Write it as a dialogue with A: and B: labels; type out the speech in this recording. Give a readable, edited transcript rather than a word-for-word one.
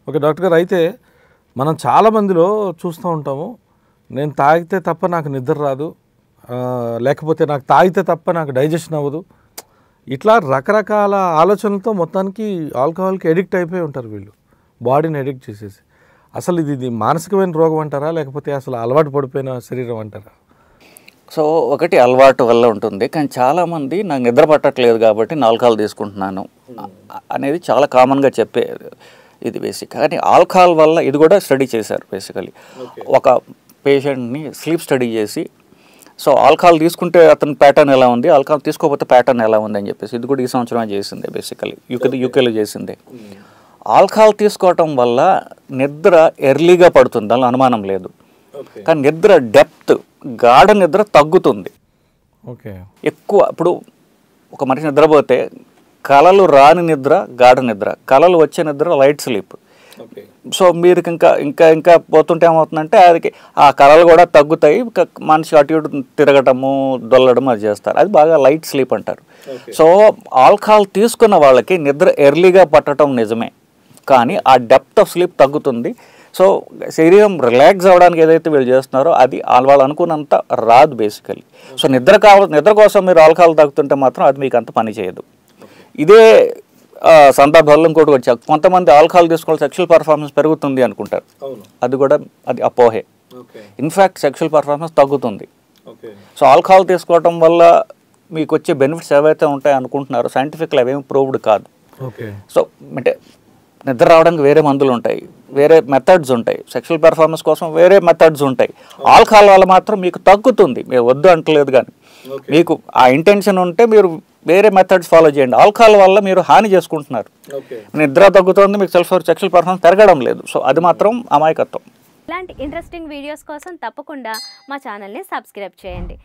A: Okay doctor గారు, అయితే మనం చాలామందిలో చూస్తూ ఉంటాము, నేను తాగితే తప్ప నాకు నిద్ర రాదు, లేకపోతే నాకు తాగితే తప్ప నాకు డైజెషన్ అవ్వదు, ఇట్లా రకరకాల ఆలోచనలతో మొత్తానికి ఆల్కహాల్కి ఎడిక్ట్ అయిపోయి ఉంటారు వీళ్ళు, బాడీని ఎడిక్ట్ చేసేసి. అసలు ఇది మానసికమైన రోగం అంటారా, లేకపోతే అసలు అలవాటు పడిపోయిన శరీరం అంటారా?
B: సో ఒకటి అలవాటు వల్ల ఉంటుంది, కానీ చాలామంది నాకు నిద్ర పట్టట్లేదు కాబట్టి నేను ఆల్కహాల్ తీసుకుంటున్నాను అనేది చాలా కామన్గా చెప్పే ఇది బేసిక్. కానీ ఆల్కహాల్ వల్ల ఇది కూడా స్టడీ చేశారు బేసికలీ. ఒక పేషెంట్ని స్లీప్ స్టడీ చేసి, సో ఆల్కహాల్ తీసుకుంటే అతని ప్యాటర్న్ ఎలా ఉంది, ఆల్కహాల్ తీసుకోకపోతే ప్యాటర్న్ ఎలా ఉంది అని చెప్పేసి, ఇది కూడా ఈ సంవత్సరం చేసిందే బేసికలీ, యూకేలో చేసిందే. ఆల్కహాల్ తీసుకోవటం వల్ల నిద్ర ఎర్లీగా పడుతుంది, దానిలో అనుమానం లేదు. కానీ నిద్ర డెప్త్, గాఢ నిద్ర తగ్గుతుంది.
A: ఓకే,
B: ఎక్కువ ఇప్పుడు ఒక మనిషి నిద్రపోతే కలలు రాని నిద్ర గాఢ నిద్ర, కలలు వచ్చే నిద్ర లైట్ స్లీప్. సో మీరు ఇంకా ఇంకా ఇంకా పోతుంటే ఏమవుతుందంటే అది ఆ కలలు కూడా తగ్గుతాయి, మనిషి అటు ఇటు తిరగటము దొల్లడం అది చేస్తారు, అది బాగా లైట్ స్లీప్ అంటారు. సో ఆల్కహాల్ తీసుకున్న వాళ్ళకి నిద్ర ఎర్లీగా పట్టడం నిజమే, కానీ ఆ డెప్త్ ఆఫ్ స్లీప్ తగ్గుతుంది. సో శరీరం రిలాక్స్ అవ్వడానికి ఏదైతే వీళ్ళు చేస్తున్నారో అది వాళ్ళు అనుకున్నంత రాదు బేసికలీ. సో నిద్ర కోసం మీరు ఆల్కహాల్ తాగుతుంటే మాత్రం అది మీకు అంత పని చేయదు. ఇదే సందర్భాల్లో ఇంకోటి వచ్చారు, కొంతమంది ఆల్కహాల్ తీసుకోవాలి సెక్షువల్ పర్ఫార్మెన్స్ పెరుగుతుంది అనుకుంటారు, అది అపోహే. ఇన్ఫ్యాక్ట్ సెక్షువల్ పర్ఫార్మెన్స్ తగ్గుతుంది. సో ఆల్కహాల్ తీసుకోవడం వల్ల మీకు వచ్చే బెనిఫిట్స్ ఏవైతే ఉంటాయి అనుకుంటున్నారో సైంటిఫిక్గా అవేమి ప్రూవ్డ్ కాదు. సో అంటే నిద్ర రావడానికి వేరే మందులు ఉంటాయి, వేరే మెథడ్స్ ఉంటాయి, సెక్షువల్ పెర్ఫార్మెన్స్ కోసం వేరే మెథడ్స్ ఉంటాయి. ఆల్కహాల్ వల్ల మాత్రం మీకు తగ్గుతుంది, మీరు వద్దు అంటలేదు, కానీ మీకు ఆ ఇంటెన్షన్ ఉంటే మీరు వేరే మెథడ్స్ ఫాలో చేయండి. ఆల్కహాల్ వల్ల మీరు హాని చేసుకుంటున్నారు, నిద్ర తగ్గుతుంది, మీకు సెక్షువల్ పెర్ఫార్మెన్స్ పెరగడం లేదు. సో అది మాత్రం అమాయకత్వం.
C: ఇలాంటి ఇంట్రెస్టింగ్ వీడియోస్ కోసం తప్పకుండా మా ఛానల్ని సబ్స్క్రైబ్ చేయండి.